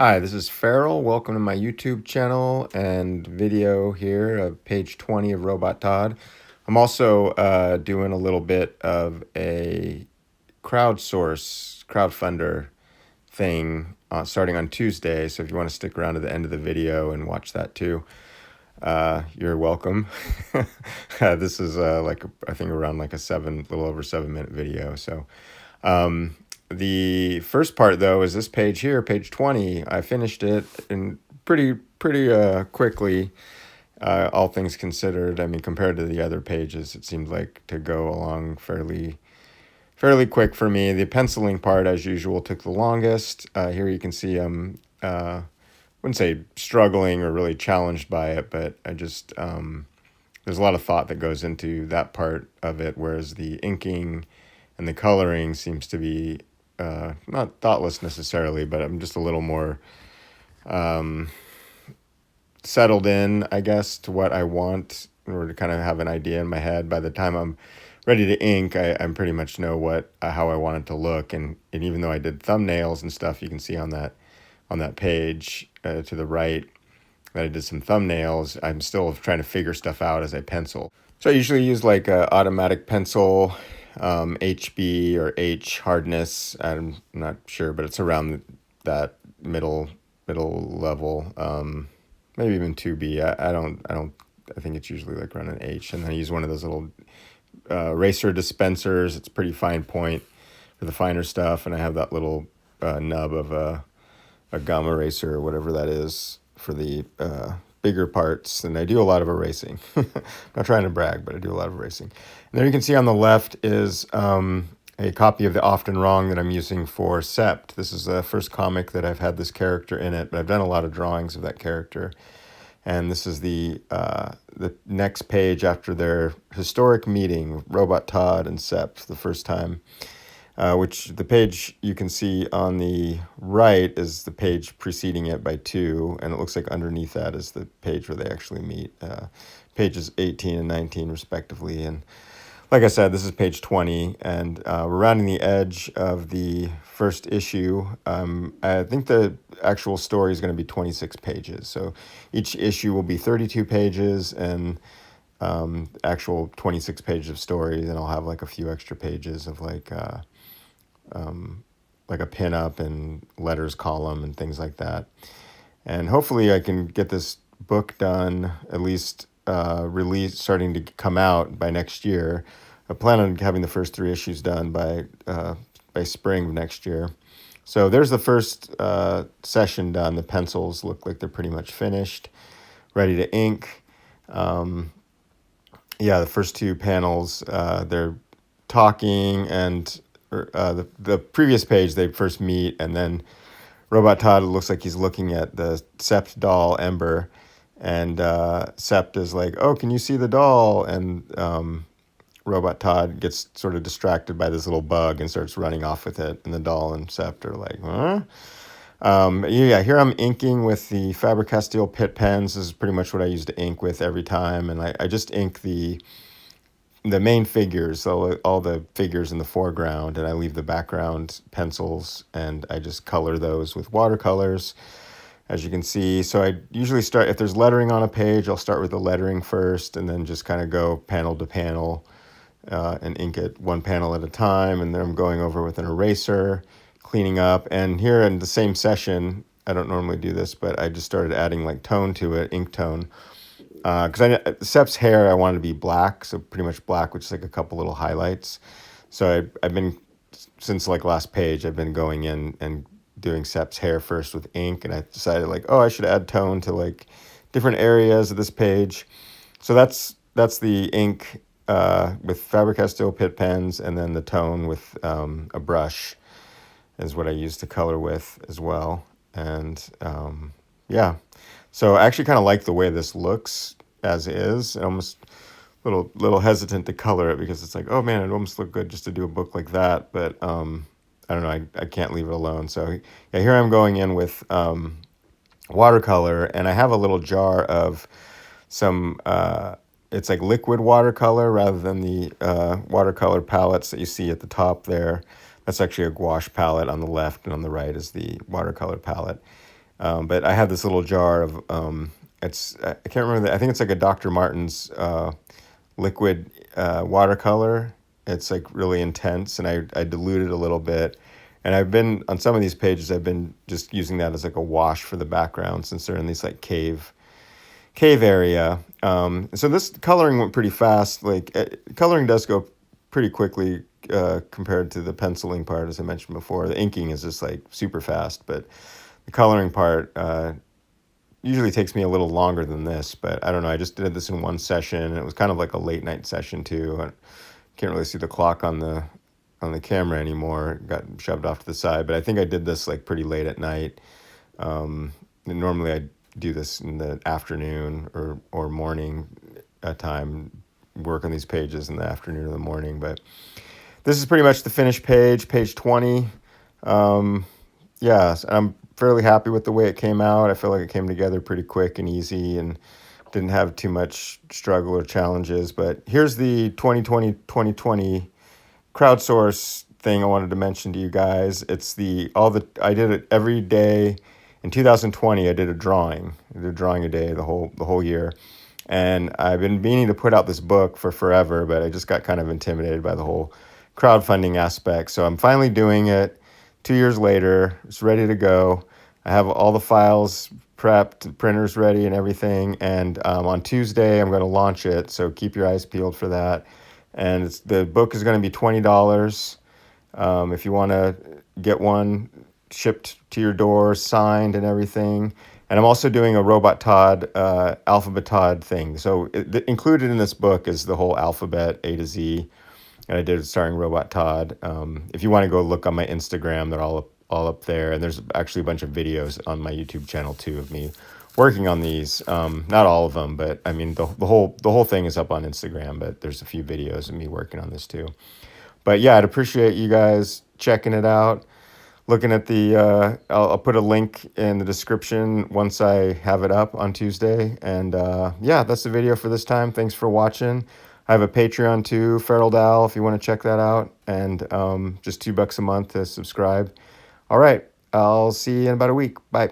Hi, this is Farrell. Welcome to my YouTube channel and video here of page 20 of Robot Todd. I'm also doing a little bit of a crowdfunder thing starting on Tuesday. So if you want to stick around to the end of the video and watch that too, you're welcome. This is I think around like a little over 7 minute video. So the first part though is this page here, page 20. I finished it in pretty quickly, all things considered. I mean, compared to the other pages, it seemed like to go along fairly quick for me. The penciling part, as usual, took the longest. Here you can see I'm wouldn't say struggling or really challenged by it, but I just there's a lot of thought that goes into that part of it, whereas the inking and the coloring seems to be not thoughtless necessarily, but I'm just a little more settled in, I guess, to what I want, in order to kind of have an idea in my head. By the time I'm ready to ink, I pretty much know how I want it to look. And even though I did thumbnails and stuff, you can see on that page to the right that I did some thumbnails. I'm still trying to figure stuff out as I pencil. So I usually use like a automatic pencil, HB or H hardness. I'm not sure, but it's around that middle level. Maybe even 2B. I think it's usually like around an H. And then I use one of those little eraser dispensers. It's pretty fine point for the finer stuff. And I have that little nub of a gum eraser or whatever that is for the bigger parts. And I do a lot of erasing. Not trying to brag, but I do a lot of erasing. And there you can see on the left is a copy of The Often Wrong that I'm using for Sept. This is the first comic that I've had this character in it, but I've done a lot of drawings of that character. And this is the next page after their historic meeting, Robot Todd and Sept, the first time. Which the page you can see on the right is the page preceding it by 2, and it looks like underneath that is the page where they actually meet, pages 18 and 19 respectively. And like I said, this is page 20, and we're rounding the edge of the first issue. I think the actual story is going to be 26 pages, so each issue will be 32 pages and actual 26 pages of stories, and I'll have like a few extra pages of like a pin-up and letters column and things like that. And hopefully I can get this book done, at least starting to come out by next year. I plan on having the first 3 issues done by spring of next year. So there's the first session done. The pencils look like they're pretty much finished, ready to ink. The first 2 panels, they're talking, and the previous page they first meet, and then Robot Todd looks like he's looking at the Sept doll Ember, and Sept is like, "Oh, can you see the doll?" And Robot Todd gets sort of distracted by this little bug and starts running off with it, and the doll and Sept are like, "Huh?" Here I'm inking with the Faber-Castell Pitt pens. This is pretty much what I use to ink with every time, and I just ink the main figures, so all the figures in the foreground, and I leave the background pencils, and I just color those with watercolors, as you can see. So I usually start, if there's lettering on a page, I'll start with the lettering first, and then just kind of go panel to panel and ink it one panel at a time, and then I'm going over with an eraser, cleaning up. And here in the same session, I don't normally do this, but I just started adding like tone to it, ink tone. Because Sept's hair, I wanted to be black, so pretty much black, which is like a couple little highlights. So I've been, since like last page, I've been going in and doing Sept's hair first with ink, and I decided like, oh, I should add tone to like different areas of this page. So that's the ink with Faber-Castell Pitt pens, and then the tone with a brush is what I use to color with as well. And so I actually kind of like the way this looks as is. I'm almost a little hesitant to color it, because it's like, oh man, it almost look good just to do a book like that. But I don't know, I can't leave it alone. So yeah, here I'm going in with watercolor, and I have a little jar of some, it's like liquid watercolor rather than the watercolor palettes that you see at the top there. That's actually a gouache palette on the left, and on the right is the watercolor palette. But I have this little jar of I can't remember I think it's like a Dr. Martin's liquid watercolor. It's like really intense, and I dilute it a little bit. And I've been on some of these pages, I've been just using that as like a wash for the background, since they're in these like cave area. So this coloring went pretty fast. Like coloring does go pretty quickly compared to the penciling part, as I mentioned before. The inking is just like super fast, but the coloring part usually takes me a little longer than this. But I don't know. I just did this in one session, and it was kind of like a late night session too. I can't really see the clock on the camera anymore. It got shoved off to the side, but I think I did this like pretty late at night. And normally I do this in the afternoon or morning time, work on these pages in the afternoon or the morning. But this is pretty much the finished page 20. Yeah, I'm fairly happy with the way it came out. I feel like it came together pretty quick and easy, and didn't have too much struggle or challenges. But here's the 2020 crowdsource thing I wanted to mention to you guys. It's I did it every day. In 2020, I did a drawing. I did a drawing a day the whole year. And I've been meaning to put out this book for forever, but I just got kind of intimidated by the whole crowdfunding aspect. So I'm finally doing it 2 years later. It's ready to go. I have all the files prepped, printers ready and everything. And on Tuesday, I'm going to launch it. So keep your eyes peeled for that. And the book is going to be $20. If you want to get one shipped to your door, signed and everything. And I'm also doing a ROBot Todd, alphabet Todd thing. So included in this book is the whole alphabet A to Z. And I did it starring ROBot Todd. If you want to go look on my Instagram, they're all up there. And there's actually a bunch of videos on my YouTube channel too of me working on these. Not all of them, but I mean the whole thing is up on Instagram. But there's a few videos of me working on this too. But yeah, I'd appreciate you guys checking it out. Looking at I'll put a link in the description once I have it up on Tuesday. And yeah, that's the video for this time. Thanks for watching. I have a Patreon too, Feral Dal, if you want to check that out. And just $2 a month to subscribe. All right, I'll see you in about a week. Bye.